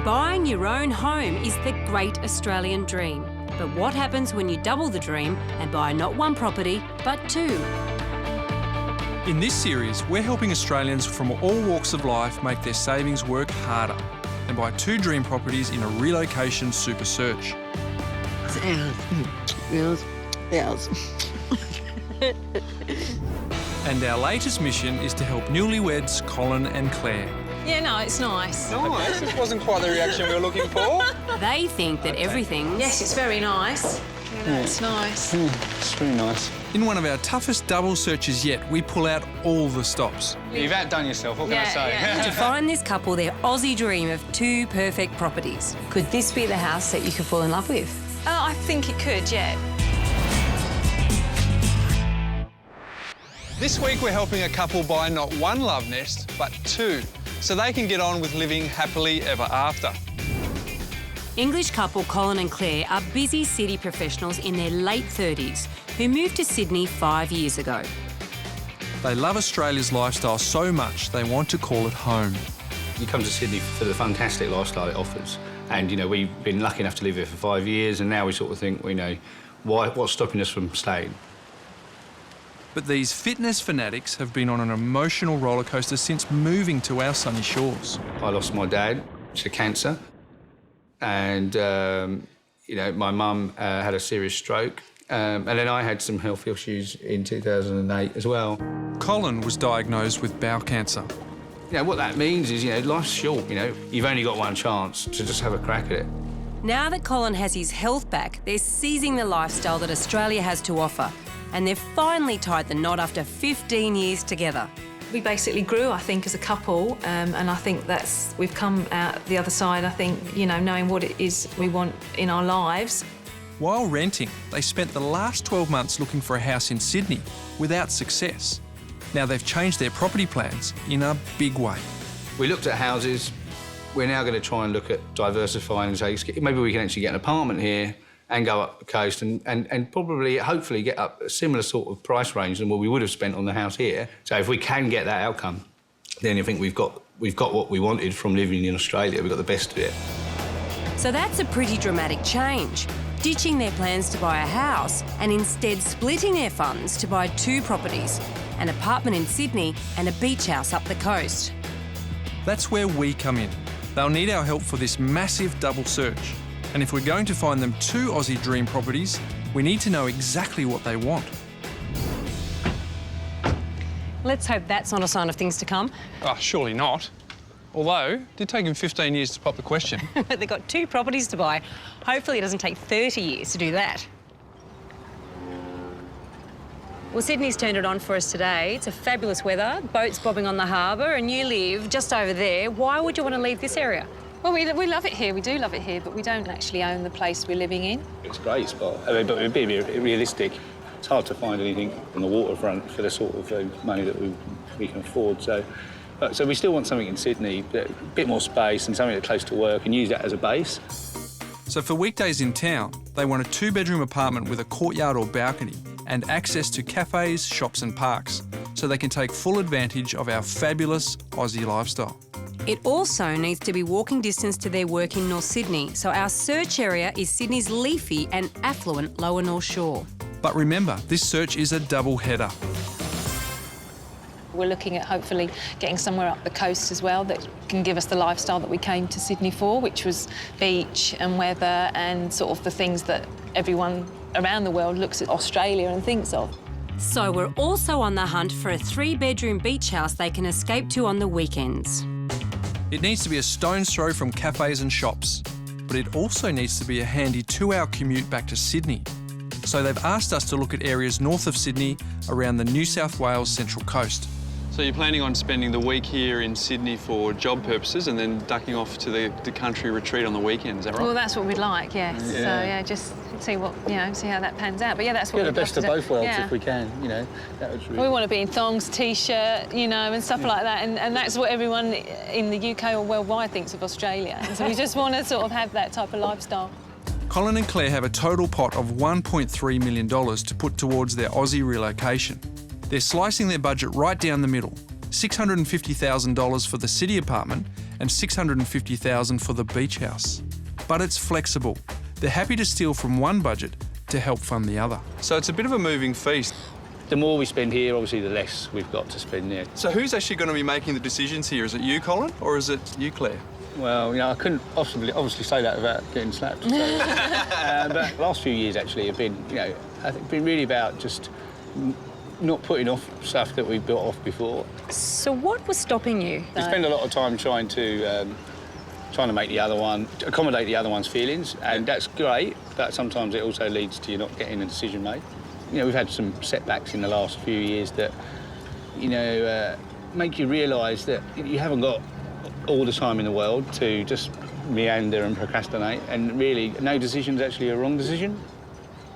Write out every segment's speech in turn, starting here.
Buying your own home is the great Australian dream. But what happens when you double the dream and buy not one property, but two? In this series, we're helping Australians from all walks of life make their savings work harder and buy two dream properties in a relocation super search. And our latest mission is to help newlyweds Colin and Clare. Yeah, no, it's nice. Nice. It wasn't quite the reaction we were looking for. They think that everything's... Yes, it's very nice. You know, it's nice. It's very nice. In one of our toughest double searches yet, we pull out all the stops. You've outdone yourself, what can I say? Yeah. To find this couple their Aussie dream of two perfect properties. Could this be the house that you could fall in love with? I think it could, yeah. This week we're helping a couple buy not one love nest, but two, so they can get on with living happily ever after. English couple Colin and Clare are busy city professionals in their late 30s who moved to Sydney 5 years ago. They love Australia's lifestyle so much they want to call it home. You come to Sydney for the fantastic lifestyle it offers. And, you know, we've been lucky enough to live here for 5 years, and now we sort of think, you know, what's stopping us from staying? But these fitness fanatics have been on an emotional roller coaster since moving to our sunny shores. I lost my dad to cancer, and, you know, my mum had a serious stroke, and then I had some health issues in 2008 as well. Colin was diagnosed with bowel cancer. You know, what that means is, you know, life's short, you know. You've only got one chance to just have a crack at it. Now that Colin has his health back, they're seizing the lifestyle that Australia has to offer. And they've finally tied the knot after 15 years together. We basically grew, I think, as a couple, and I think we've come out the other side, I think, you know, knowing what it is we want in our lives. While renting, they spent the last 12 months looking for a house in Sydney without success. Now they've changed their property plans in a big way. We looked at houses. We're now going to try and look at diversifying and say, maybe we can actually get an apartment here and go up the coast and probably, hopefully, get up a similar sort of price range than what we would have spent on the house here. So if we can get that outcome, then I think we've got what we wanted from living in Australia. We've got the best of it. So that's a pretty dramatic change, ditching their plans to buy a house and instead splitting their funds to buy two properties, an apartment in Sydney and a beach house up the coast. That's where we come in. They'll need our help for this massive double search. And if we're going to find them two Aussie dream properties, we need to know exactly what they want. Let's hope that's not a sign of things to come. Oh, surely not. Although, it did take him 15 years to pop the question. But they've got two properties to buy. Hopefully it doesn't take 30 years to do that. Well, Sydney's turned it on for us today. It's a fabulous weather, boats bobbing on the harbour, and you live just over there. Why would you want to leave this area? Well, we love it here, we do love it here, but we don't actually own the place we're living in. It's a great spot. I mean, but we're being realistic. It's hard to find anything on the waterfront for the sort of money that we can afford. So we still want something in Sydney, a bit more space and something that's close to work, and use that as a base. So for weekdays in town, they want a two-bedroom apartment with a courtyard or balcony and access to cafes, shops and parks, so they can take full advantage of our fabulous Aussie lifestyle. It also needs to be walking distance to their work in North Sydney, so our search area is Sydney's leafy and affluent Lower North Shore. But remember, this search is a double header. We're looking at hopefully getting somewhere up the coast as well that can give us the lifestyle that we came to Sydney for, which was beach and weather and sort of the things that everyone around the world looks at Australia and thinks of. So we're also on the hunt for a 3-bedroom beach house they can escape to on the weekends. It needs to be a stone's throw from cafes and shops, but it also needs to be a handy 2-hour commute back to Sydney. So they've asked us to look at areas north of Sydney around the New South Wales Central Coast. So you're planning on spending the week here in Sydney for job purposes and then ducking off to the country retreat on the weekend, is that right? Well, that's what we'd like, yes. Yeah. So, yeah, just see what, you know, see how that pans out. But, yeah, that's what Get we'd the best love of to do. both worlds Yeah. if we can, you know. That would really... We want to be in thongs, T-shirt, you know, and stuff like that. And that's what everyone in the UK or worldwide thinks of Australia. And so we just want to sort of have that type of lifestyle. Colin and Clare have a total pot of $1.3 million to put towards their Aussie relocation. They're slicing their budget right down the middle, $650,000 for the city apartment and $650,000 for the beach house. But it's flexible. They're happy to steal from one budget to help fund the other. So it's a bit of a moving feast. The more we spend here, obviously, the less we've got to spend there. So who's actually going to be making the decisions here? Is it you, Colin, or is it you, Claire? Well, I couldn't obviously say that without getting slapped. So, but the last few years actually have been, I think been really about just not putting off stuff that we've built off before. So what was stopping you? We spend a lot of time trying to make the other one, accommodate the other one's feelings, and that's great, but sometimes it also leads to you not getting a decision made. We've had some setbacks in the last few years that, make you realise that you haven't got all the time in the world to just meander and procrastinate, and really no decision's actually a wrong decision.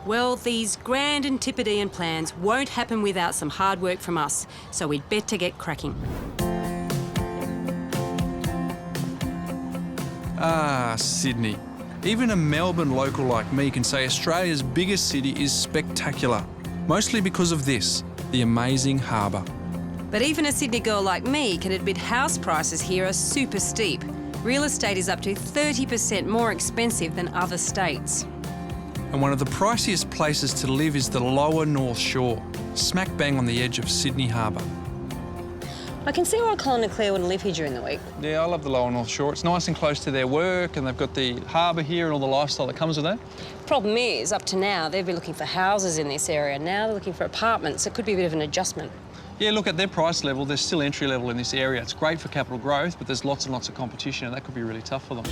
Well, these grand Antipodean plans won't happen without some hard work from us, so we'd better get cracking. Ah, Sydney. Even a Melbourne local like me can say Australia's biggest city is spectacular, mostly because of this, the amazing harbour. But even a Sydney girl like me can admit house prices here are super steep. Real estate is up to 30% more expensive than other states. And one of the priciest places to live is the lower North Shore, smack bang on the edge of Sydney Harbour. I can see why Colin and Clare want to live here during the week. Yeah, I love the lower North Shore. It's nice and close to their work, and they've got the harbour here and all the lifestyle that comes with that. Problem is, up to now, they've been looking for houses in this area. Now they're looking for apartments. It could be a bit of an adjustment. Yeah, look, at their price level, they're still entry level in this area. It's great for capital growth, but there's lots and lots of competition, and that could be really tough for them.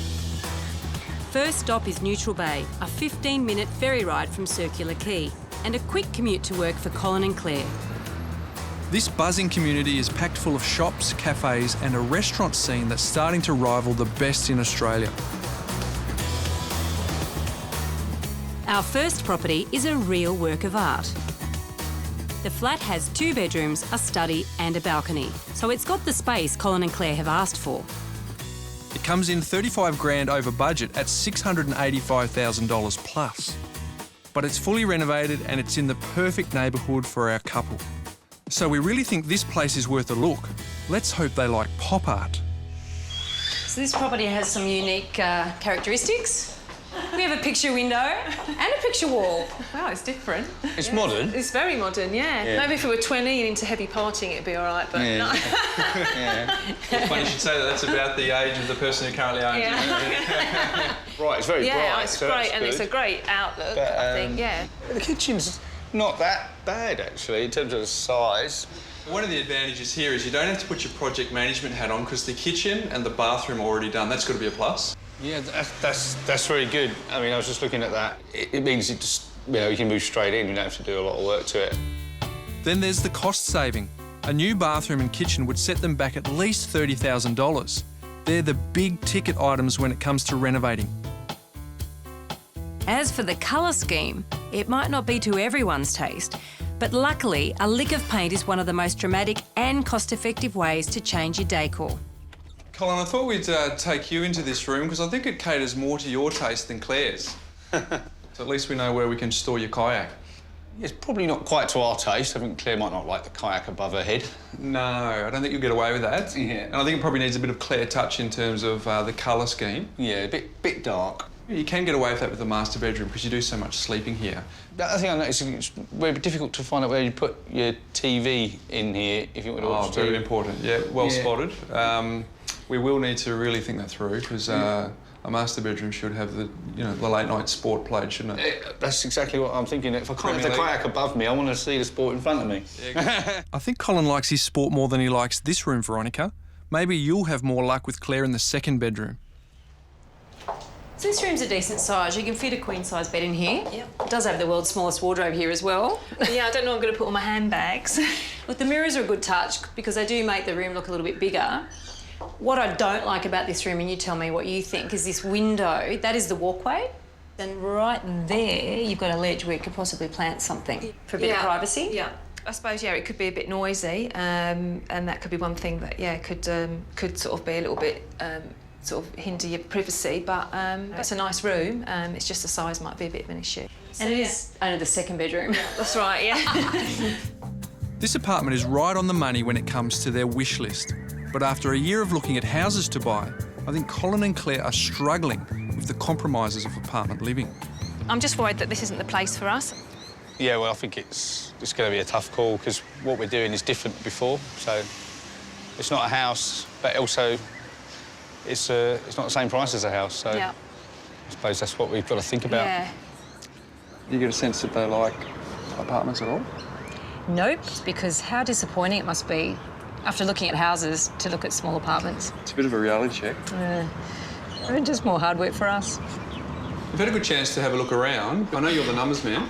First stop is Neutral Bay, a 15-minute ferry ride from Circular Quay, and a quick commute to work for Colin and Clare. This buzzing community is packed full of shops, cafes, and a restaurant scene that's starting to rival the best in Australia. Our first property is a real work of art. The flat has 2 bedrooms, a study and a balcony, so it's got the space Colin and Clare have asked for. It comes in $35,000 over budget at $685,000 plus. But it's fully renovated and it's in the perfect neighbourhood for our couple. So we really think this place is worth a look. Let's hope they like pop art. So this property has some unique characteristics. We have a picture window and a picture wall. Wow, it's different. It's modern. It's very modern, yeah. Maybe if we were 20 and into heavy partying, it'd be all right, but no. Yeah. It's funny you should say that. That's about the age of the person who currently owns it. Right, it's very bright. Yeah, it's so great, that's and good. it's a great outlook, But, I think, yeah. The kitchen's not that bad, actually, in terms of the size. One of the advantages here is you don't have to put your project management hat on because the kitchen and the bathroom are already done. That's got to be a plus. Yeah, that's very good. I mean, I was just looking at that. It means it just, you can move straight in. You don't have to do a lot of work to it. Then there's the cost saving. A new bathroom and kitchen would set them back at least $30,000. They're the big ticket items when it comes to renovating. As for the colour scheme, it might not be to everyone's taste, but luckily a lick of paint is one of the most dramatic and cost-effective ways to change your decor. Colin, I thought we'd take you into this room because I think it caters more to your taste than Claire's. So at least we know where we can store your kayak. It's probably not quite to our taste. I think Claire might not like the kayak above her head. No, I don't think you'll get away with that. Yeah. And I think it probably needs a bit of Claire touch in terms of the colour scheme. Yeah, a bit dark. You can get away with that with the master bedroom because you do so much sleeping here. I think I noticed it's very difficult to find out where you put your TV in here if you want to watch TV. Very important. Yeah, well spotted. We will need to really think that through because a master bedroom should have the late night sport played, shouldn't it? That's exactly what I'm thinking. If I can't have the kayak above me, I want to see the sport in front of me. Yeah, I think Colin likes his sport more than he likes this room, Veronica. Maybe you'll have more luck with Claire in the second bedroom. So this room's a decent size. You can fit a queen-size bed in here. Yep. It does have the world's smallest wardrobe here as well. Yeah, I don't know where I'm going to put all my handbags. Look, the mirrors are a good touch because they do make the room look a little bit bigger. What I don't like about this room, and you tell me what you think, is this window. That is the walkway. Then right there, you've got a ledge where you could possibly plant something for a bit of privacy. Yeah. I suppose, it could be a bit noisy, and that could be one thing that, could sort of be a little bit, sort of hinder your privacy, but it's a nice room. It's just the size might be a bit of an issue. And it is only the second bedroom. That's right, yeah. This apartment is right on the money when it comes to their wish list. But after a year of looking at houses to buy, I think Colin and Clare are struggling with the compromises of apartment living. I'm just worried that this isn't the place for us. Yeah, well, I think it's going to be a tough call because what we're doing is different to before. So it's not a house, but also it's not the same price as a house. So Yeah. I suppose that's what we've got to think about. Yeah. Do you get a sense that they like apartments at all? Nope, because how disappointing it must be after looking at houses to look at small apartments. It's a bit of a reality check. Just more hard work for us. You've had a good chance to have a look around. I know you're the numbers man.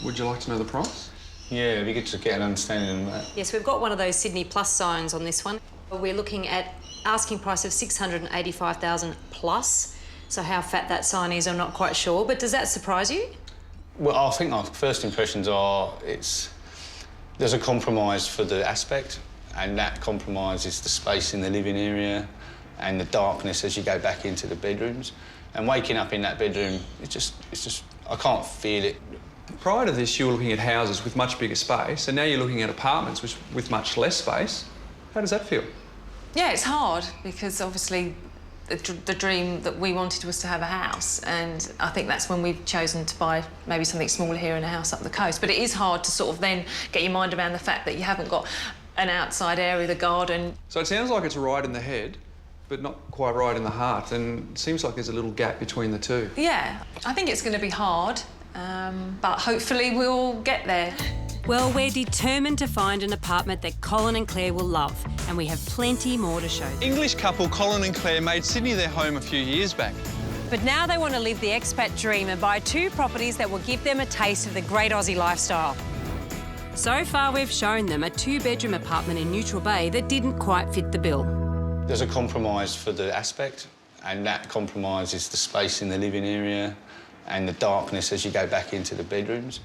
Would you like to know the price? Yeah, it'd be good to get an understanding of that. Yes, we've got one of those Sydney Plus signs on this one. We're looking at asking price of $685,000 plus. So how fat that sign is, I'm not quite sure. But does that surprise you? Well, I think our first impressions are there's a compromise for the aspect, and that compromise is the space in the living area and the darkness as you go back into the bedrooms. And waking up in that bedroom, it's just I can't feel it. Prior to this, you were looking at houses with much bigger space, and now you're looking at apartments with much less space. How does that feel? Yeah, it's hard because obviously the dream that we wanted was to have a house, and I think that's when we've chosen to buy maybe something smaller here and a house up the coast. But it is hard to sort of then get your mind around the fact that you haven't got an outside area, the garden. So it sounds like it's right in the head, but not quite right in the heart, and it seems like there's a little gap between the two. Yeah, I think it's going to be hard, but hopefully we'll get there. Well, we're determined to find an apartment that Colin and Clare will love, and we have plenty more to show them. English couple Colin and Clare made Sydney their home a few years back. But now they want to live the expat dream and buy 2 properties that will give them a taste of the great Aussie lifestyle. So far, we've shown them a 2-bedroom apartment in Neutral Bay that didn't quite fit the bill. There's a compromise for the aspect, and that compromise is the space in the living area and the darkness as you go back into the bedrooms.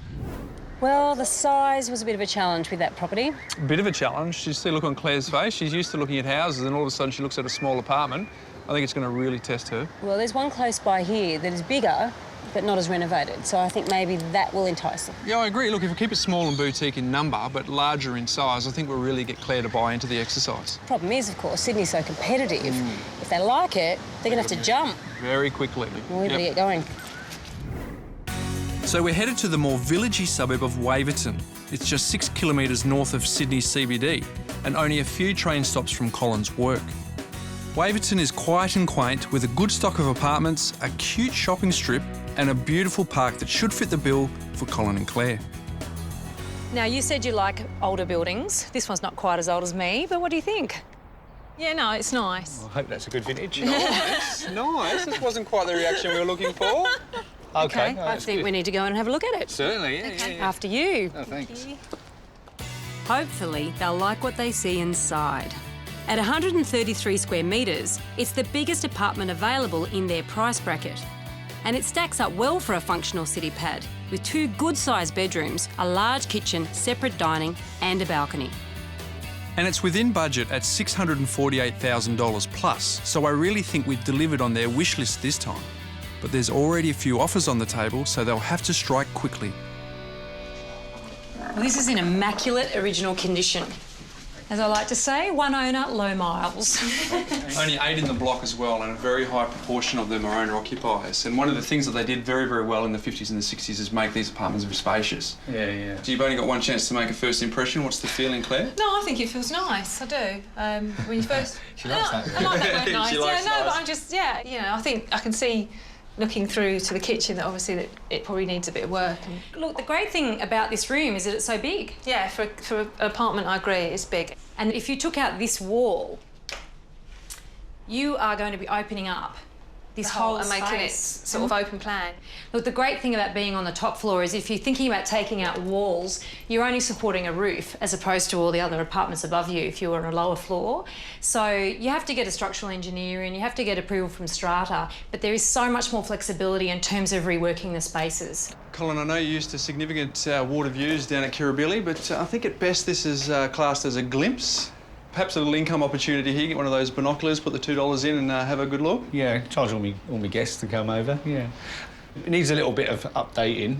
Well, the size was a bit of a challenge with that property. A bit of a challenge. You see a look on Claire's face. She's used to looking at houses, and all of a sudden she looks at a small apartment. I think it's going to really test her. Well, there's one close by here that is bigger, but not as renovated, so I think maybe that will entice them. Yeah, I agree. Look, if we keep it small and boutique in number, but larger in size, I think we'll really get Claire to buy into the exercise. Problem is, of course, Sydney's so competitive. If they like it, they're going to have to jump. Very quickly. Well, we better get going. So we're headed to the more villagey suburb of Waverton. It's just 6 kilometres north of Sydney CBD and only a few train stops from Colin's work. Waverton is quiet and quaint with a good stock of apartments, a cute shopping strip and a beautiful park that should fit the bill for Colin and Clare. Now, you said you like older buildings. This one's not quite as old as me, but what do you think? Yeah, no, it's nice. I hope that's a good vintage. Nice, nice. This wasn't quite the reaction we were looking for. Okay, no, I that's think good. we need to go in and have a look at it. Certainly, yeah. After you. Oh, thanks. Hopefully, they'll like what they see inside. At 133 square metres, it's the biggest apartment available in their price bracket. And it stacks up well for a functional city pad, with 2 good-sized bedrooms, a large kitchen, separate dining and a balcony. And it's within budget at $648,000 plus, so I really think we've delivered on their wish list this time. But there's already a few offers on the table, so they'll have to strike quickly. Well, this is in immaculate original condition. As I like to say, one owner, low miles. Only 8 in the block as well, and a very high proportion of them are owner-occupiers. And one of the things that they did very, very well in the 50s and the 60s is make these apartments very spacious. Yeah, yeah. So you've only got one chance to make a first impression. What's the feeling, Claire? No, I think it feels nice. I do. When you first... She likes that. I like that word nice. She Yeah, likes no, nice. but I'm just, yeah, you know, I think I can see looking through to the kitchen that obviously that it probably needs a bit of work. And Look, the great thing about this room is that it's so big. yeah, for an apartment, I agree, it's big. And if you took out this wall, you are going to be opening up this whole and space. making it sort of open plan. Look, the great thing about being on the top floor is if you're thinking about taking out walls, you're only supporting a roof as opposed to all the other apartments above you if you're on a lower floor. So you have to get a structural engineer and you have to get approval from Strata, but there is so much more flexibility in terms of reworking the spaces. Colin, I know you're used to significant water views down at Kirribilli, but I think at best this is classed as a glimpse. Perhaps a little income opportunity here, get one of those binoculars, put the $2 in and have a good look. Yeah, charge all my guests to come over, yeah. It needs a little bit of updating.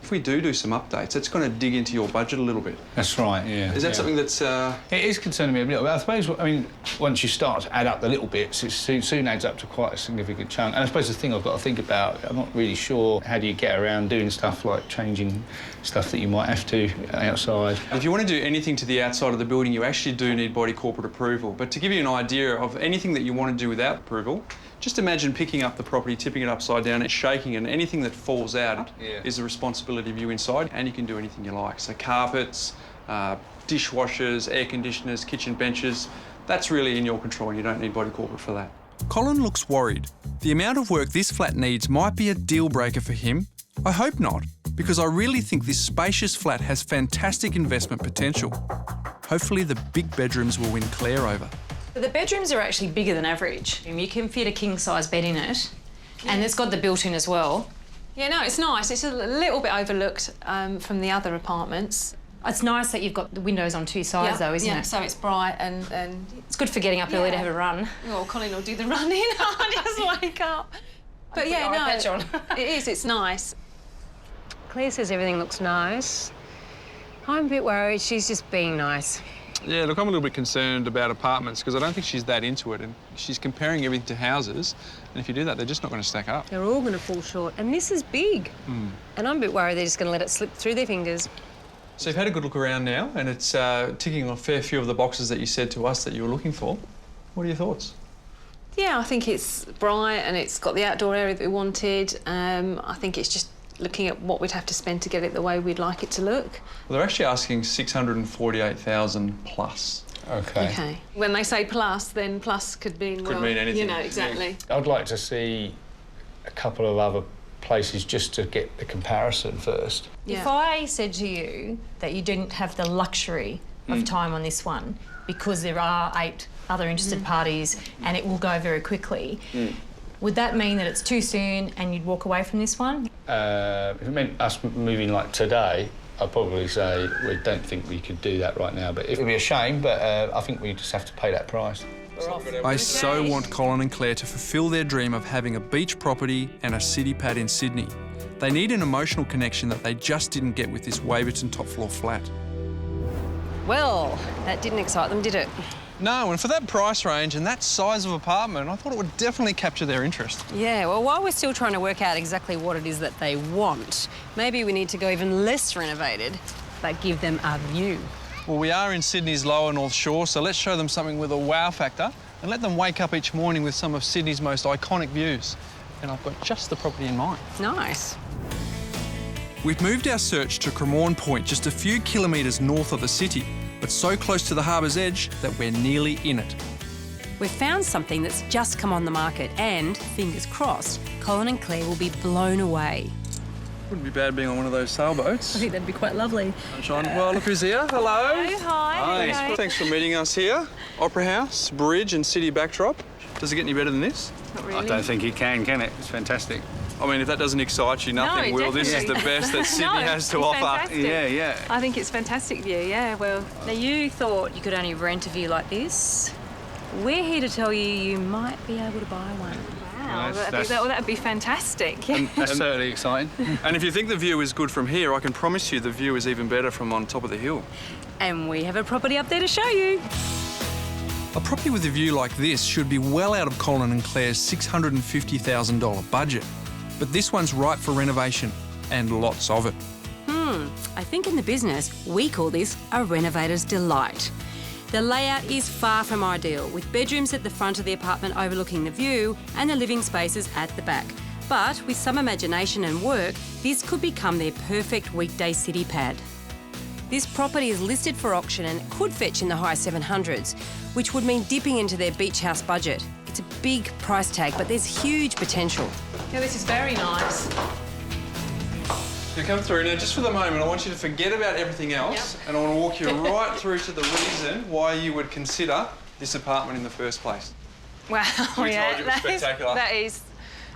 If we do some updates, it's going to dig into your budget a little bit. That's right, yeah. Is that something that's... It is concerning me a little bit. I suppose, I mean, once you start to add up the little bits, it soon adds up to quite a significant chunk. And I suppose the thing I've got to think about, I'm not really sure how do you get around doing stuff like changing stuff that you might have to outside. If you want to do anything to the outside of the building, you actually do need body corporate approval. But to give you an idea of anything that you want to do without approval, just imagine picking up the property, tipping it upside down and shaking, and anything that falls out is the responsibility of you inside, and you can do anything you like. So carpets, dishwashers, air conditioners, kitchen benches, that's really in your control. You don't need body corporate for that. Colin looks worried. The amount of work this flat needs might be a deal breaker for him. I hope not, because I really think this spacious flat has fantastic investment potential. Hopefully the big bedrooms will win Claire over. The bedrooms are actually bigger than average. You can fit a king-size bed in it, and it's got the built-in as well. Yeah, no, it's nice. It's a little bit overlooked from the other apartments. It's nice that you've got the windows on two sides, though, isn't it? So it's bright and it's good for getting up early to have a run. Well, Colin will do the running. I just wake up. But yeah, no, it is. It's nice. Claire says everything looks nice. I'm a bit worried. She's just being nice. Yeah, look, I'm a little bit concerned about apartments because I don't think she's that into it, and she's comparing everything to houses, and if you do that, they're just not going to stack up. They're all going to fall short, and this is big. And I'm a bit worried they're just going to let it slip through their fingers. So you've had a good look around now, and it's ticking a fair few of the boxes that you said to us that you were looking for. What are your thoughts? Yeah, I think it's bright and it's got the outdoor area that we wanted. I think it's just looking at what we'd have to spend to get it the way we'd like it to look. Well, they're actually asking $648,000 plus. OK. When they say plus, then plus could mean, Could mean anything. You know, exactly. I'd like to see a couple of other places just to get the comparison first. Yeah. If I said to you that you didn't have the luxury of time on this one because there are 8 other interested parties and it will go very quickly, would that mean that it's too soon and you'd walk away from this one? If it meant us moving like today, I'd probably say we don't think we could do that right now. But it would be a shame, but I think we just have to pay that price. I so want Colin and Claire to fulfil their dream of having a beach property and a city pad in Sydney. They need an emotional connection that they just didn't get with this Waverton top floor flat. Well, that didn't excite them, did it? No, and for that price range and that size of apartment, I thought it would definitely capture their interest. Yeah, well, while we're still trying to work out exactly what it is that they want, maybe we need to go even less renovated, but give them a view. Well, we are in Sydney's lower North Shore, so let's show them something with a wow factor and let them wake up each morning with some of Sydney's most iconic views. And I've got just the property in mind. Nice. We've moved our search to Cremorne Point, just a few kilometres north of the city, but so close to the harbour's edge that we're nearly in it. We've found something that's just come on the market and, fingers crossed, Colin and Claire will be blown away. Wouldn't be bad being on one of those sailboats. I think that'd be quite lovely. Sunshine. Well, look who's here. Hello. Hi. Hi. Thanks for meeting us here. Opera House, bridge and city backdrop. Does it get any better than this? Not really. I don't think it can it? It's fantastic. I mean, if that doesn't excite you, nothing will. This is the best that Sydney has to offer. Fantastic. Yeah. I think it's fantastic view, yeah, well... Now, you thought you could only rent a view like this. We're here to tell you you might be able to buy one. Wow, That's- that'd be fantastic. Yeah. That's certainly exciting. And if you think the view is good from here, I can promise you the view is even better from on top of the hill. And we have a property up there to show you. A property with a view like this should be well out of Colin and Claire's $650,000 budget. But this one's ripe for renovation, and lots of it. I think in the business, we call this a renovator's delight. The layout is far from ideal, with bedrooms at the front of the apartment overlooking the view and the living spaces at the back. But with some imagination and work, this could become their perfect weekday city pad. This property is listed for auction and could fetch in the high 700s, which would mean dipping into their beach house budget. It's a big price tag, but there's huge potential. Yeah, this is very nice. You come through now, just for the moment, I want you to forget about everything else, and I want to walk you right through to the reason why you would consider this apartment in the first place. Wow, We told you it was spectacular. That is.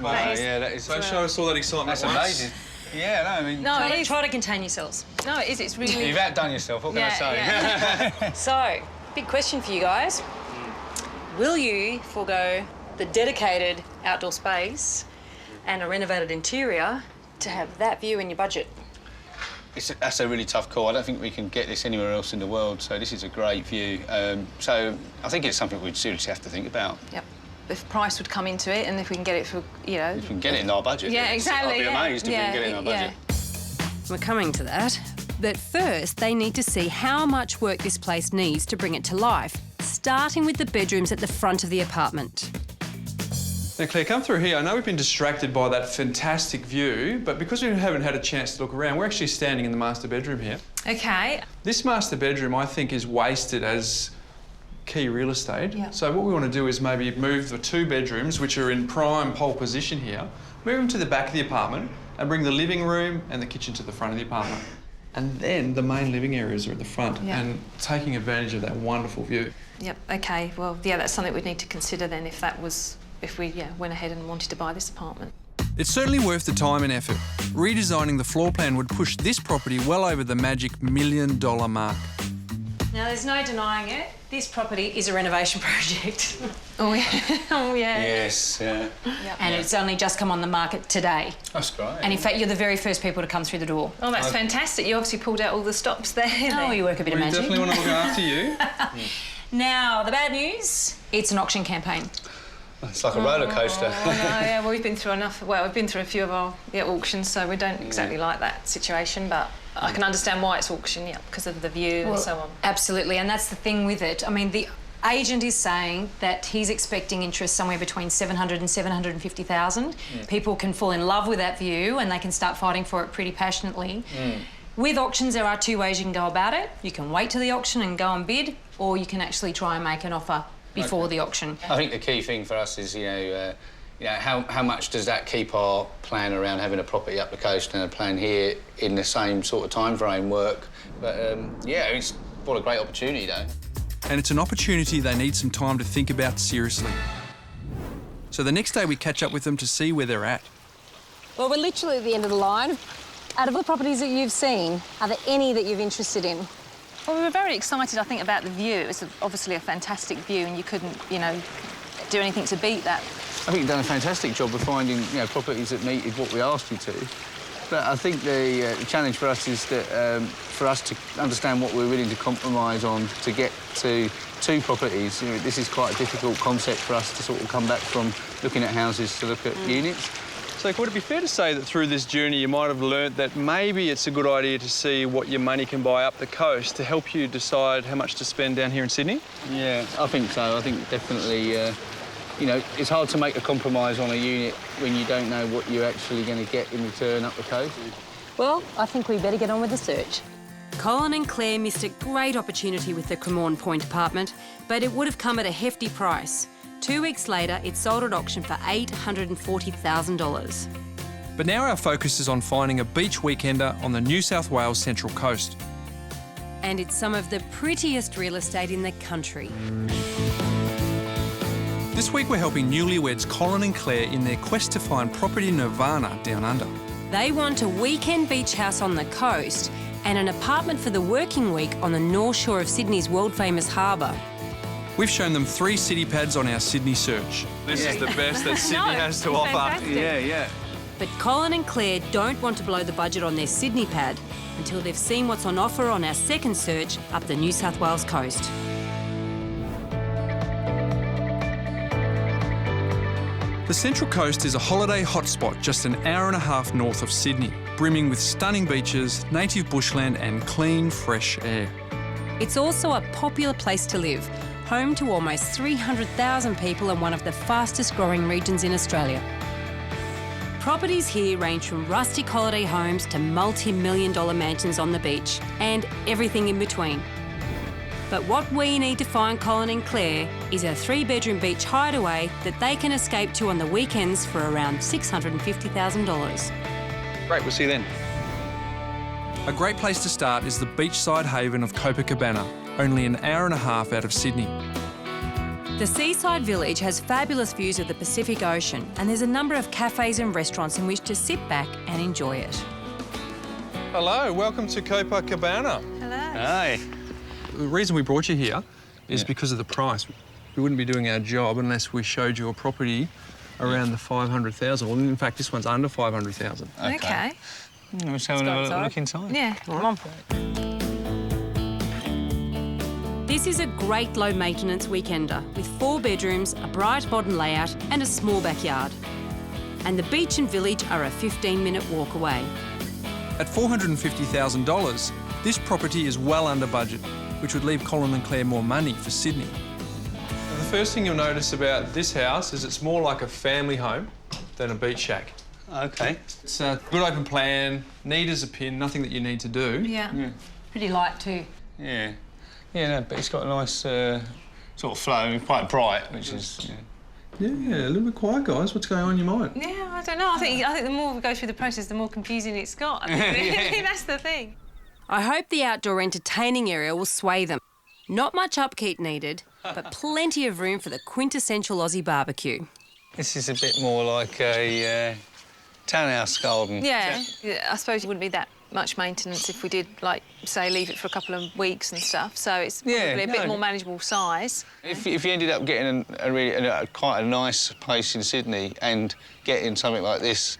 That is. Don't show us all that excitement That's at once. amazing. Yeah, no, I mean... No, it is. Try to contain yourselves. No, it is. It's really... You've outdone yourself, what can I say? Yeah. So, big question for you guys. Will you forego the dedicated outdoor space and a renovated interior to have that view in your budget? That's a really tough call. I don't think we can get this anywhere else in the world, so this is a great view. So I think it's something we'd seriously have to think about. Yep. If price would come into it, and if we can get it for, you know... If we can get it in our budget. Yeah, exactly. I'd be amazed if we can get it in our budget. We're coming to that. But first, they need to see how much work this place needs to bring it to life, starting with the bedrooms at the front of the apartment. Now, Claire, come through here. I know we've been distracted by that fantastic view, but because we haven't had a chance to look around, we're actually standing in the master bedroom here. OK. This master bedroom, I think, is wasted as key real estate. Yeah. So what we want to do is maybe move the 2 bedrooms, which are in prime pole position here, move them to the back of the apartment and bring the living room and the kitchen to the front of the apartment. And then the main living areas are at the front, and taking advantage of that wonderful view. Yep, OK. Well, yeah, that's something we'd need to consider then if we went ahead and wanted to buy this apartment. It's certainly worth the time and effort. Redesigning the floor plan would push this property well over the magic $1 million mark. Now, there's no denying it. This property is a renovation project. Oh, yeah. Oh, yeah. Yes, yeah. Yep. And it's only just come on the market today. That's great. And in fact, you're the very first people to come through the door. Oh, that's fantastic. You obviously pulled out all the stops there. Oh, you work a bit of We magic. definitely want to look after you. Now, the bad news, it's an auction campaign. It's like a roller coaster. Oh, no, yeah, well, we've been through enough. Well, we've been through a few of our auctions, so we don't exactly like that situation, but I can understand why it's auction, because of the view and so on. Absolutely, and that's the thing with it. I mean, the agent is saying that he's expecting interest somewhere between 700 and 750,000. People can fall in love with that view and they can start fighting for it pretty passionately. With auctions, there are 2 ways you can go about it. You can wait till the auction and go and bid, or you can actually try and make an offer before the auction. I think the key thing for us is, how much does that keep our plan around having a property up the coast and a plan here in the same sort of time frame work? But it's what a great opportunity though. And it's an opportunity they need some time to think about seriously. So the next day we catch up with them to see where they're at. Well, we're literally at the end of the line. Out of the properties that you've seen, are there any that you're interested in? Well, we were very excited, I think, about the view. It's obviously a fantastic view and you couldn't, do anything to beat that. I think you've done a fantastic job of finding, properties that meet what we asked you to. But I think the challenge for us is that for us to understand what we're willing to compromise on to get to 2 properties, this is quite a difficult concept for us to sort of come back from looking at houses to look at units. So would it be fair to say that through this journey you might have learnt that maybe it's a good idea to see what your money can buy up the coast to help you decide how much to spend down here in Sydney? Yeah, I think so. I think definitely, it's hard to make a compromise on a unit when you don't know what you're actually going to get in return up the coast. Well, I think we better get on with the search. Colin and Clare missed a great opportunity with the Cremorne Point apartment, but it would have come at a hefty price. 2 weeks later, it sold at auction for $840,000. But now our focus is on finding a beach weekender on the New South Wales Central Coast. And it's some of the prettiest real estate in the country. This week we're helping newlyweds Colin and Clare in their quest to find property nirvana down under. They want a weekend beach house on the coast and an apartment for the working week on the north shore of Sydney's world-famous harbour. We've shown them 3 city pads on our Sydney search. This is the best that Sydney has to offer. Fantastic. Yeah. But Colin and Clare don't want to blow the budget on their Sydney pad until they've seen what's on offer on our second search up the New South Wales coast. The Central Coast is a holiday hotspot just an hour and a half north of Sydney, brimming with stunning beaches, native bushland and clean, fresh air. It's also a popular place to live, home to almost 300,000 people and one of the fastest growing regions in Australia. Properties here range from rustic holiday homes to multi-million-dollar mansions on the beach and everything in between. But what we need to find Colin and Clare is a 3-bedroom beach hideaway that they can escape to on the weekends for around $650,000. Great, we'll see you then. A great place to start is the beachside haven of Copacabana, only an hour and a half out of Sydney. The seaside village has fabulous views of the Pacific Ocean and there's a number of cafes and restaurants in which to sit back and enjoy it. Hello, welcome to Copacabana. Hello. Hi. The reason we brought you here is because of the price. We wouldn't be doing our job unless we showed you a property around the 500,000. Well, in fact, this one's under 500,000. Okay. Let's have another look inside. Yeah, come on. This is a great low-maintenance weekender with 4 bedrooms, a bright modern layout and a small backyard. And the beach and village are a 15-minute walk away. At $450,000, this property is well under budget, which would leave Colin and Clare more money for Sydney. The first thing you'll notice about this house is it's more like a family home than a beach shack. OK. It's a good open plan, neat as a pin, nothing that you need to do. Yeah. Pretty light too. Yeah. Yeah, no, but it's got a nice sort of flow and quite bright, which is... Yeah, a little bit quiet, guys. What's going on in your mind? Yeah, I don't know. I think the more we go through the process, the more confusing it's got. I think that's the thing. I hope the outdoor entertaining area will sway them. Not much upkeep needed, but plenty of room for the quintessential Aussie barbecue. This is a bit more like a townhouse garden. Yeah, I suppose it wouldn't be that much maintenance if we did, like, say, leave it for a couple of weeks and stuff. So it's probably a bit more manageable size. If you ended up getting quite a nice place in Sydney and getting something like this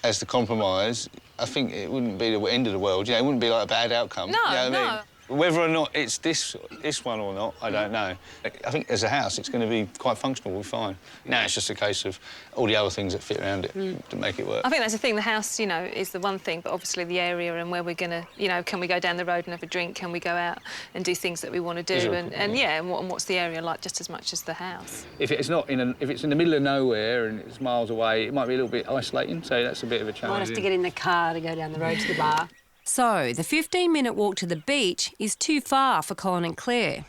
as the compromise, I think it wouldn't be the end of the world. You know, it wouldn't be like a bad outcome. No, you know what no. I mean? Whether or not it's this one or not, I don't know. I think as a house, it's going to be quite functional, we'll be fine. Now it's just a case of all the other things that fit around it to make it work. I think that's the thing. The house, you know, is the one thing, but obviously the area and where we're going to, you know, can we go down the road and have a drink? Can we go out and do things that we want to do? And what's the area like just as much as the house? If it's in the middle of nowhere and it's miles away, it might be a little bit isolating, so that's a bit of a challenge. Might have to get in the car to go down the road to the bar. So, the 15-minute walk to the beach is too far for Colin and Clare.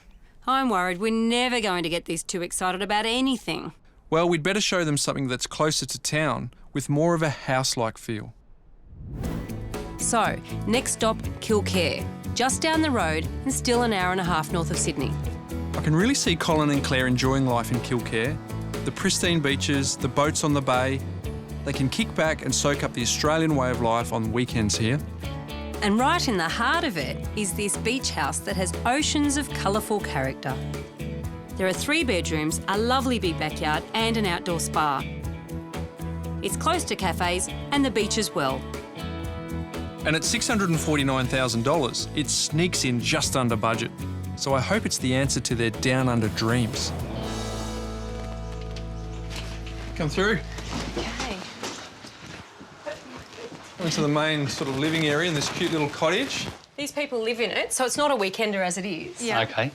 I'm worried we're never going to get these two excited about anything. Well, we'd better show them something that's closer to town with more of a house-like feel. So, next stop, Kilcare, just down the road and still an hour and a half north of Sydney. I can really see Colin and Clare enjoying life in Kilcare. The pristine beaches, the boats on the bay. They can kick back and soak up the Australian way of life on weekends here. And right in the heart of it is this beach house that has oceans of colourful character. There are 3 bedrooms, a lovely big backyard and an outdoor spa. It's close to cafes and the beach as well. And at $649,000, it sneaks in just under budget. So I hope it's the answer to their down-under dreams. Come through. Okay. Into the main sort of living area in this cute little cottage. These people live in it, so it's not a weekender as it is. Yeah. OK.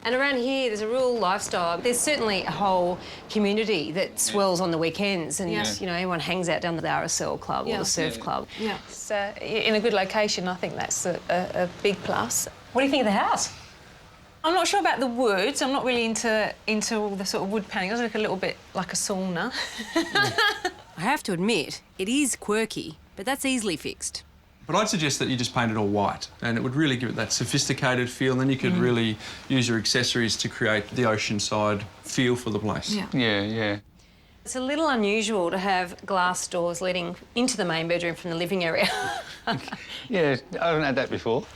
And around here, there's a real lifestyle. There's certainly a whole community that swells on the weekends and, you know, everyone hangs out down the RSL club or the surf club. Yeah. So, in a good location, I think that's a big plus. What do you think of the house? I'm not sure about the woods. I'm not really into all the sort of wood paneling. It does look a little bit like a sauna. I have to admit, it is quirky, but that's easily fixed. But I'd suggest that you just paint it all white and it would really give it that sophisticated feel and then you could really use your accessories to create the oceanside feel for the place. Yeah. It's a little unusual to have glass doors leading into the main bedroom from the living area. Yeah, I haven't had that before. Do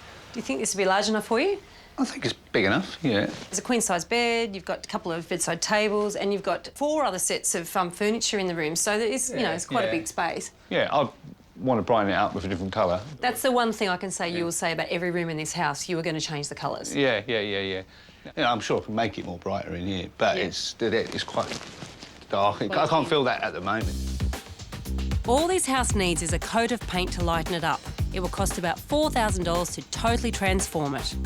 you think this would be large enough for you? I think it's big enough, yeah. There's a queen-size bed, you've got a couple of bedside tables, and you've got 4 other sets of furniture in the room, so there is, you know, it's quite a big space. Yeah, I want to brighten it up with a different colour. That's the one thing I can say you will say about every room in this house, you are going to change the colours. Yeah. You know, I'm sure I can make it more brighter in here, but it's quite dark. I can't feel that at the moment. All this house needs is a coat of paint to lighten it up. It will cost about $4,000 to totally transform it.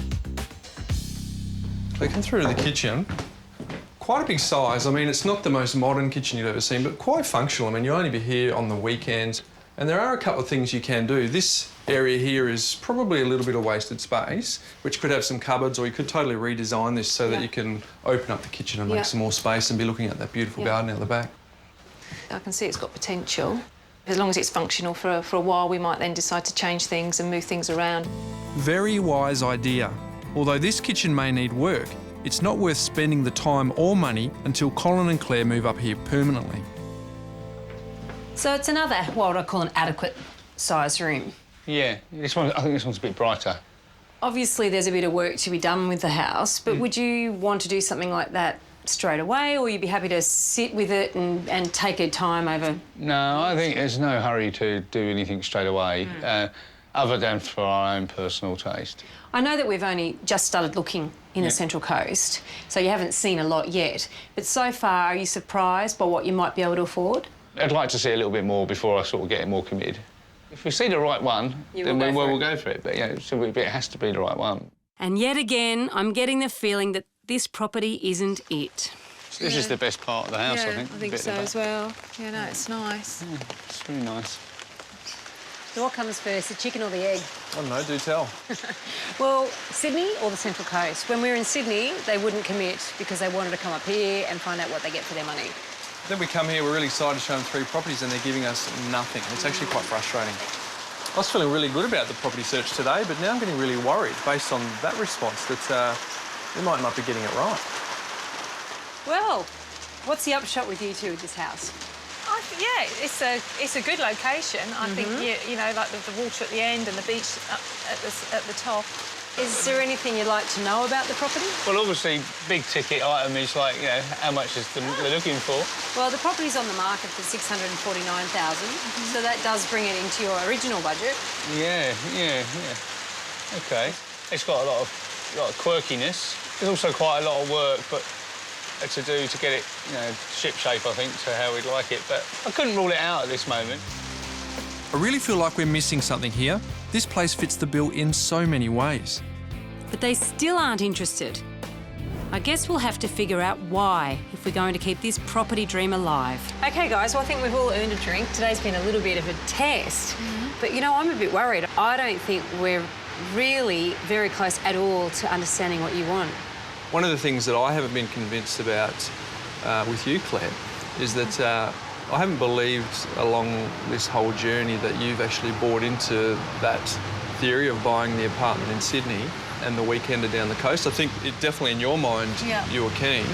So come through to the kitchen. Quite a big size. I mean, it's not the most modern kitchen you've ever seen, but quite functional. I mean, you'll only be here on the weekends. And there are a couple of things you can do. This area here is probably a little bit of wasted space, which could have some cupboards, or you could totally redesign this so that you can open up the kitchen and make some more space and be looking at that beautiful garden out the back. I can see it's got potential. As long as it's functional for a while, we might then decide to change things and move things around. Very wise idea. Although this kitchen may need work, it's not worth spending the time or money until Colin and Clare move up here permanently. So it's another, what I call an adequate size room. Yeah, I think this one's a bit brighter. Obviously there's a bit of work to be done with the house, but would you want to do something like that straight away, or you'd be happy to sit with it and take your time over? No, I think there's no hurry to do anything straight away, other than for our own personal taste. I know that we've only just started looking in the Central Coast, so you haven't seen a lot yet. But so far, are you surprised by what you might be able to afford? I'd like to see a little bit more before I sort of get more committed. If we see the right one, then we'll go for it. But, you know, so it has to be the right one. And yet again, I'm getting the feeling that this property isn't it. So this is the best part of the house, I think. I think so as well. Yeah, no, it's nice. Yeah, it's really nice. So what comes first, the chicken or the egg? I don't know, do tell. Well, Sydney or the Central Coast? When we were in Sydney, they wouldn't commit because they wanted to come up here and find out what they get for their money. Then we come here, we're really excited to show them 3 properties and they're giving us nothing. It's actually quite frustrating. I was feeling really good about the property search today, but now I'm getting really worried based on that response that we might not be getting it right. Well, what's the upshot with you two with this house? Yeah, it's a good location. I think, you know, like the water at the end and the beach at the top. Is there anything you'd like to know about the property? Well, obviously, big ticket item is like, you know, how much is they're looking for? Well, the property's on the market for $649,000, so that does bring it into your original budget. Yeah. OK. It's got a lot of quirkiness. There's also quite a lot of work, but to do to get it, you know, ship-shape, I think, to how we'd like it. But I couldn't rule it out at this moment. I really feel like we're missing something here. This place fits the bill in so many ways. But they still aren't interested. I guess we'll have to figure out why if we're going to keep this property dream alive. OK, guys, well, I think we've all earned a drink. Today's been a little bit of a test. But, you know, I'm a bit worried. I don't think we're really very close at all to understanding what you want. One of the things that I haven't been convinced about with you, Claire, is that I haven't believed along this whole journey that you've actually bought into that theory of buying the apartment in Sydney and the weekender down the coast. I think it definitely in your mind you were keen,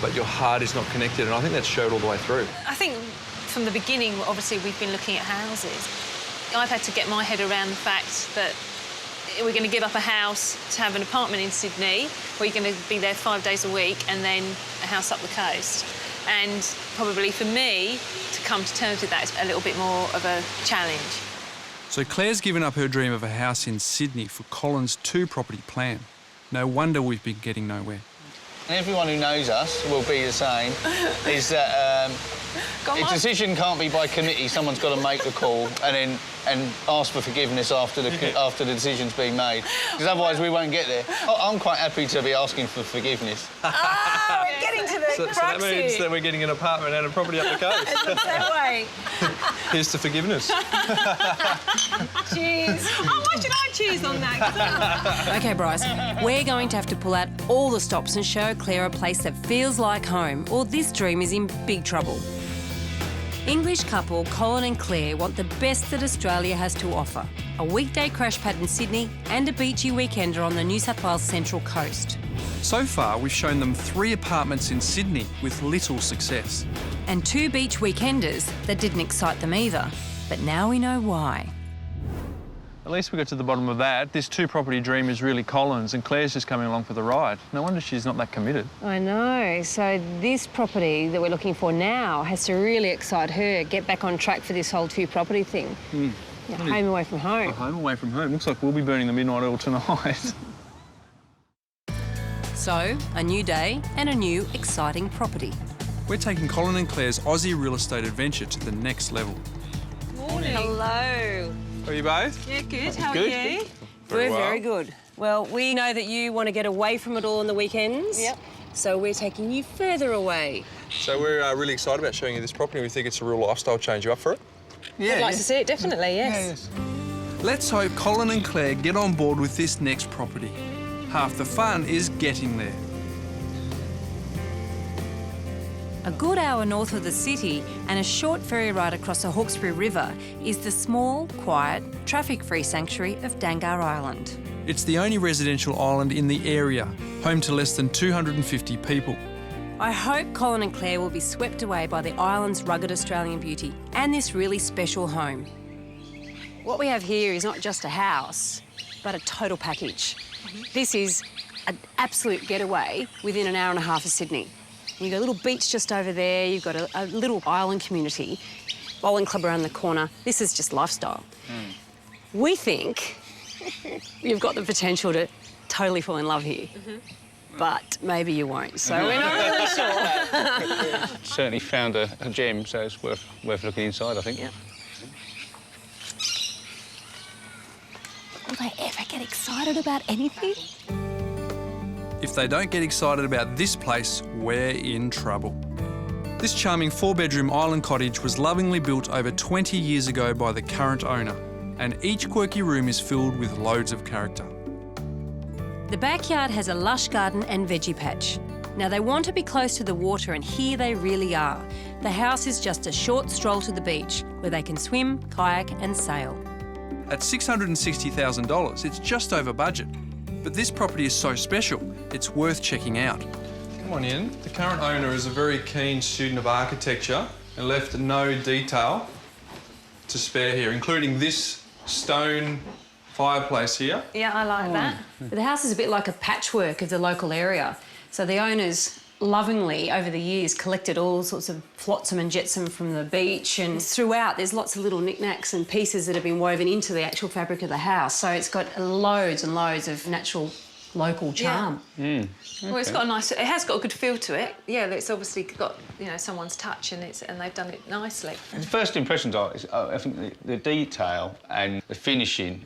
but your heart is not connected, and I think that showed all the way through. I think from the beginning, obviously, we've been looking at houses. I've had to get my head around the fact that we're going to give up a house to have an apartment in Sydney, where you're going to be there 5 days a week, and then a house up the coast. And probably for me, to come to terms with that is a little bit more of a challenge. So Claire's given up her dream of a house in Sydney for Colin's 2-property plan. No wonder we've been getting nowhere. And everyone who knows us will be the same, is that a decision can't be by committee. Someone's got to make the call and ask for forgiveness after the decision's been made, because otherwise we won't get there. I'm quite happy to be asking for forgiveness. Oh, we're getting to the crux. So that means that we're getting an apartment and a property up the coast. It looks that way. Here's to forgiveness. Cheers. Oh, why should I cheers on that? OK, Bryce, we're going to have to pull out all the stops and show Claire a place that feels like home, or this dream is in big trouble. English couple Colin and Clare want the best that Australia has to offer. A weekday crash pad in Sydney and a beachy weekender on the New South Wales Central Coast. So far, we've shown them 3 apartments in Sydney with little success. And 2 beach weekenders that didn't excite them either. But now we know why. At least we got to the bottom of that. This 2-property dream is really Colin's, and Claire's just coming along for the ride. No wonder she's not that committed. I know. So this property that we're looking for now has to really excite her, get back on track for this whole 2-property thing. Yeah, home away from home. Home away from home. Looks like we'll be burning the midnight oil tonight. So, a new day and a new exciting property. We're taking Colin and Claire's Aussie real estate adventure to the next level. Morning. Hello. Are you both? Yeah, good. How are you? We're very good. Well, we know that you want to get away from it all on the weekends. Yep. So we're taking you further away. So we're really excited about showing you this property. We think it's a real lifestyle change. You up for it? Yeah. I'd like to see it, definitely, yes. Let's hope Colin and Claire get on board with this next property. Half the fun is getting there. A good hour north of the city and a short ferry ride across the Hawkesbury River is the small, quiet, traffic-free sanctuary of Dangar Island. It's the only residential island in the area, home to less than 250 people. I hope Colin and Claire will be swept away by the island's rugged Australian beauty and this really special home. What we have here is not just a house, but a total package. This is an absolute getaway within an hour and a half of Sydney. You've got a little beach just over there. You've got a little island community, bowling club around the corner. This is just lifestyle. We think you've got the potential to totally fall in love here. But maybe you won't, so we're not really sure. Certainly found a gem, so it's worth looking inside, I think. Yeah. Will they ever get excited about anything? If they don't get excited about this place, we're in trouble. This charming 4-bedroom island cottage was lovingly built over 20 years ago by the current owner, and each quirky room is filled with loads of character. The backyard has a lush garden and veggie patch. Now, they want to be close to the water, and here they really are. The house is just a short stroll to the beach, where they can swim, kayak and sail. At $660,000, it's just over budget. But this property is so special, it's worth checking out. Come on in. The current owner is a very keen student of architecture and left no detail to spare here, including this stone fireplace here. Yeah, I like that. The house is a bit like a patchwork of the local area. So the owners lovingly, over the years, collected all sorts of flotsam and jetsam from the beach, and throughout there's lots of little knickknacks and pieces that have been woven into the actual fabric of the house. So it's got loads and loads of natural local charm. Well, it's got it has got a good feel to it. Yeah, it's obviously got, you know, someone's touch, and they've done it nicely. The first impressions are, I think the detail and the finishing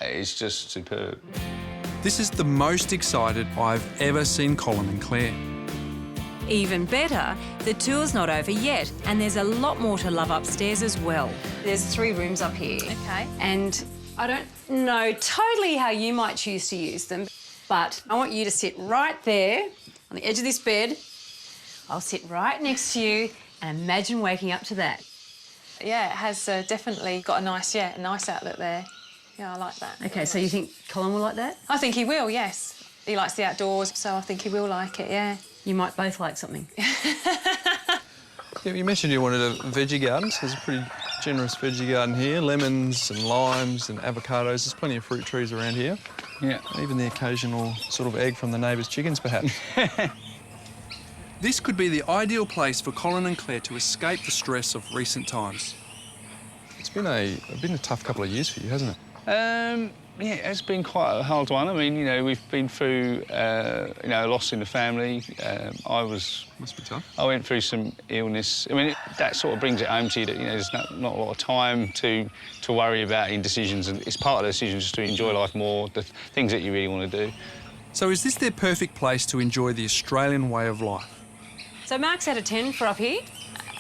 is just superb. This is the most excited I've ever seen Colin and Clare. Even better, the tour's not over yet, and there's a lot more to love upstairs as well. There's 3 rooms up here. Okay. And I don't know totally how you might choose to use them, but I want you to sit right there on the edge of this bed. I'll sit right next to you and imagine waking up to that. Yeah, it has definitely got a nice outlet there. Yeah, I like that. OK, so you think Colin will like that? I think he will, yes. He likes the outdoors, so I think he will like it, yeah. You might both like something. Yeah, you mentioned you wanted a veggie garden, so there's a pretty generous veggie garden here. Lemons and limes and avocados. There's plenty of fruit trees around here. Yeah. Even the occasional sort of egg from the neighbour's chickens, perhaps. This could be the ideal place for Colin and Clare to escape the stress of recent times. It's been a tough couple of years for you, hasn't it? Yeah, it's been quite a hard one. I mean, you know, we've been through, you know, a loss in the family. Must be tough. I went through some illness. I mean, that sort of brings it home to you that, you know, there's not a lot of time to worry about in decisions, and it's part of the decision just to enjoy life more, the things that you really want to do. So is this their perfect place to enjoy the Australian way of life? So marks out of 10 for up here?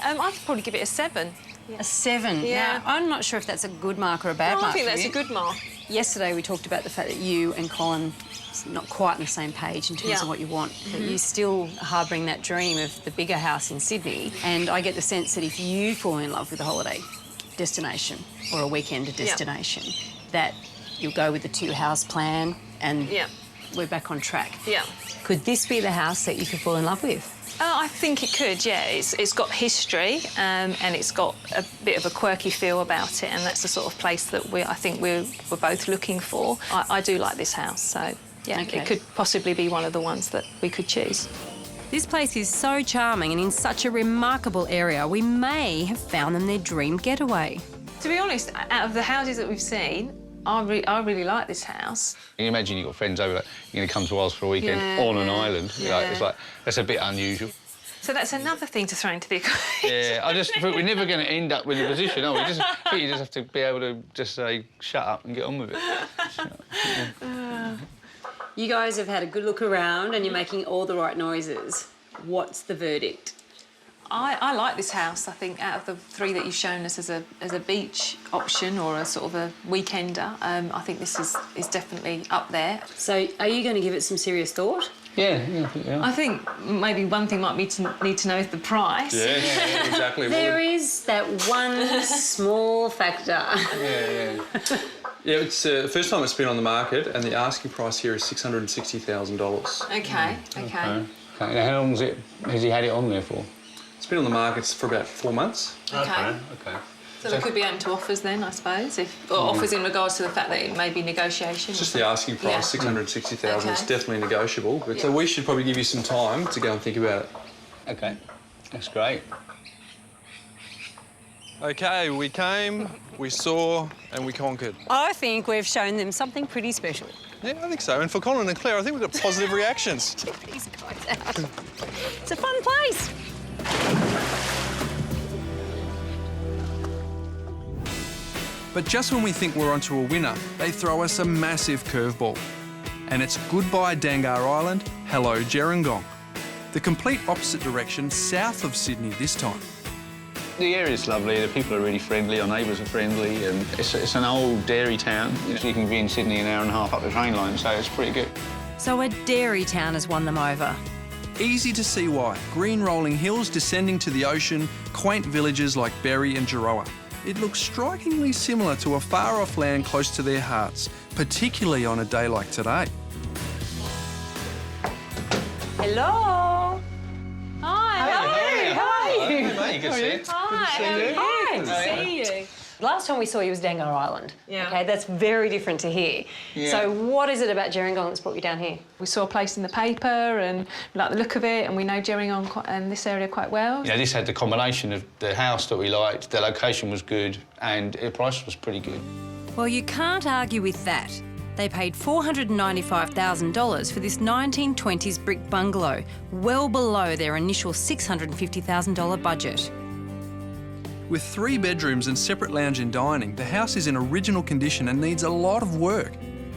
I'd probably give it a 7. A 7. Yeah. Now, I'm not sure if that's a good mark or a bad No, mark. I think for that's you. a good mark. Yesterday we talked about the fact that you and Colin are not quite on the same page in terms of what you want, but you still harbouring that dream of the bigger house in Sydney. And I get the sense that if you fall in love with a holiday destination or a weekend destination, that you'll go with the 2-house plan and we're back on track. Yeah. Could this be the house that you could fall in love with? I think it could, yeah. It's got history and it's got a bit of a quirky feel about it, and that's the sort of place that I think we're both looking for. I do like this house, so, yeah, it could possibly be one of the ones that we could choose. This place is so charming and in such a remarkable area, we may have found them their dream getaway. To be honest, out of the houses that we've seen, I really like this house. Can you imagine you've got friends over, like, you're going to come to Oz for a weekend on an island? Yeah. Like, it's like, that's a bit unusual. So that's another thing to throw into the equation. Yeah, I just think we're never going to end up with a position, are we? I think you just have to be able to just say, shut up and get on with it. You guys have had a good look around and you're making all the right noises. What's the verdict? I like this house. I think out of the 3 that you've shown us as a beach option or a sort of a weekender, I think this is definitely up there. So are you going to give it some serious thought? Yeah, I think maybe one thing might need to know is the price. Yeah, exactly. There is that one small factor. Yeah, it's the first time it's been on the market, and the asking price here is $660,000. Okay. Now, how long has he had it on there for? It's been on the market for about 4 months. Okay. So we could be open to offers then, I suppose, or offers in regards to the fact that it may be negotiation. It's just the asking price, $660,000. Okay. It's definitely negotiable. But so we should probably give you some time to go and think about it. OK, that's great. OK, we came, we saw, and we conquered. I think we've shown them something pretty special. Yeah, I think so. And for Colin and Clare, I think we've got positive reactions. These guys out. It's a fun place. But just when we think we're onto a winner, they throw us a massive curveball. And it's goodbye Dangar Island, hello Gerringong. The complete opposite direction south of Sydney this time. The area's lovely, the people are really friendly, our neighbours are friendly, and it's an old dairy town. You can be in Sydney an hour and a half up the train line, so it's pretty good. So a dairy town has won them over. Easy to see why. Green rolling hills descending to the ocean, quaint villages like Berry and Giroa. It looks strikingly similar to a far-off land close to their hearts, particularly on a day like today. Hello. Hi. How are you? How are you? Hey, mate, good to see you. Hi. Good to see you. Last time we saw you was Dagnar Island. Yeah. OK, that's very different to here. Yeah. So what is it about Gerringong that's brought you down here? We saw a place in the paper and we like the look of it, and we know Gerringong and this area quite well. Yeah, this had the combination of the house that we liked, the location was good, and the price was pretty good. Well, you can't argue with that. They paid $495,000 for this 1920s brick bungalow, well below their initial $650,000 budget. With 3 bedrooms and separate lounge and dining, the house is in original condition and needs a lot of work.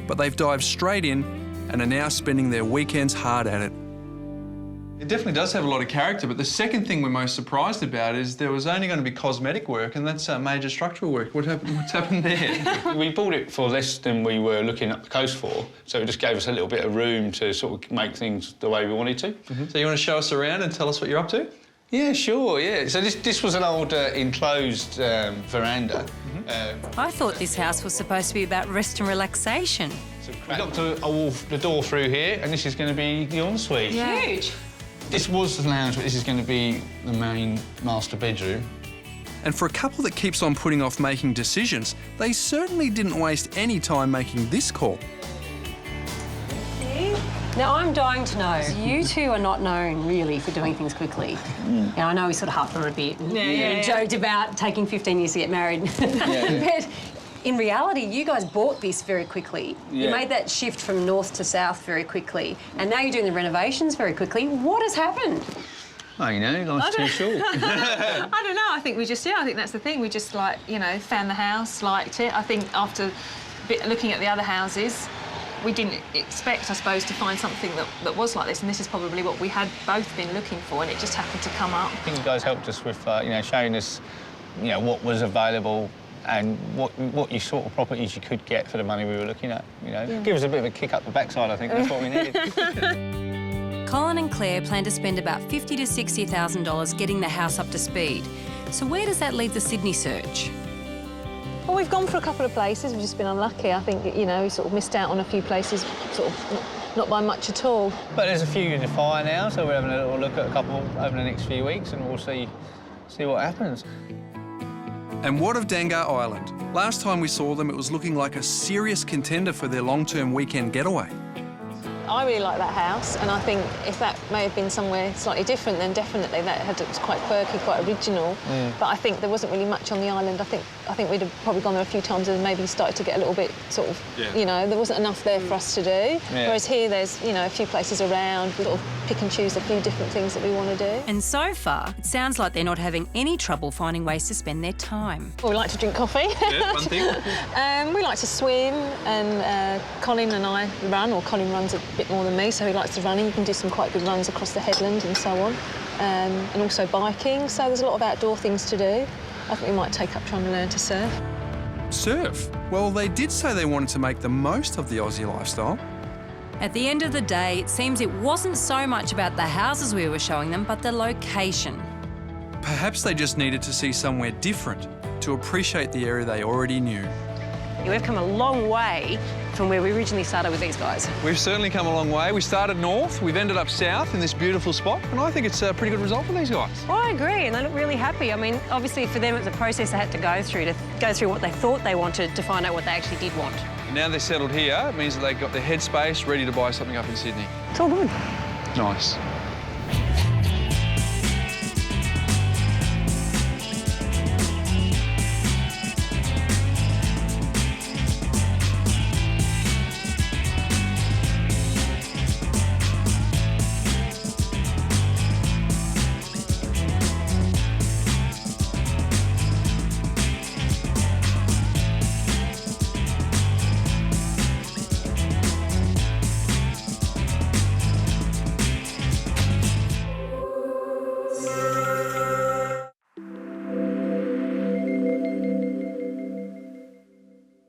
But they've dived straight in and are now spending their weekends hard at it. It definitely does have a lot of character, but the second thing we're most surprised about is there was only going to be cosmetic work, and that's major structural work. What's happened there? We bought it for less than we were looking up the coast for, so it just gave us a little bit of room to sort of make things the way we wanted to. So you want to show us around and tell us what you're up to? Yeah, sure, yeah. So this was an old enclosed veranda. I thought this house was supposed to be about rest and relaxation. So we got the door through here, and this is going to be the ensuite. Yeah. Huge. This was the lounge, but this is going to be the main master bedroom. And for a couple that keeps on putting off making decisions, they certainly didn't waste any time making this call. Now, I'm dying to know, you two are not known, really, for doing things quickly. Now, I know we sort of harped on it a bit and joked about taking 15 years to get married. But in reality, you guys bought this very quickly. You made that shift from north to south very quickly, and now you're doing the renovations very quickly. What has happened? Oh, you know, life's too short. I don't know. I think we just, I think that's the thing. We just, like, you know, found the house, liked it. I think after looking at the other houses, we didn't expect, I suppose, to find something that was like this, and this is probably what we had both been looking for, and it just happened to come up. I think you guys helped us with, you know, showing us, you know, what was available and what you sort of properties you could get for the money we were looking at, you know. Give us a bit of a kick up the backside, I think, that's what we needed. Colin and Clare plan to spend about $50,000 to $60,000 getting the house up to speed. So where does that leave the Sydney search? Well, we've gone for a couple of places. We've just been unlucky. I think, you know, we sort of missed out on a few places, sort of not by much at all. But there's a few in the fire now, so we're having a little look at a couple over the next few weeks, and we'll see what happens. And what of Dangar Island? Last time we saw them, it was looking like a serious contender for their long-term weekend getaway. I really like that house, and I think if that may have been somewhere slightly different, then definitely it was quite quirky, quite original. But I think there wasn't really much on the island. I think we'd have probably gone there a few times and maybe started to get a little bit sort of, you know, there wasn't enough there for us to do. Whereas here, there's, you know, a few places around. We sort of pick and choose a few different things that we want to do. And so far, it sounds like they're not having any trouble finding ways to spend their time. Well, we like to drink coffee. Yeah, one thing. We like to swim, and Colin and I run, or Colin runs a bit more than me, so he likes to running. You can do some quite good runs across the headland and so on, and also biking. So there's a lot of outdoor things to do. I think we might take up trying to learn to surf. Surf? Well, they did say they wanted to make the most of the Aussie lifestyle. At the end of the day, it seems it wasn't so much about the houses we were showing them, but the location. Perhaps they just needed to see somewhere different to appreciate the area they already knew. We've come a long way from where we originally started with these guys. We've certainly come a long way. We started north, we've ended up south in this beautiful spot, and I think it's a pretty good result for these guys. Well, I agree, and they look really happy. I mean, obviously for them, it was a process they had to go through what they thought they wanted to find out what they actually did want. Now they're settled here, it means that they've got their headspace ready to buy something up in Sydney. It's all good. Nice.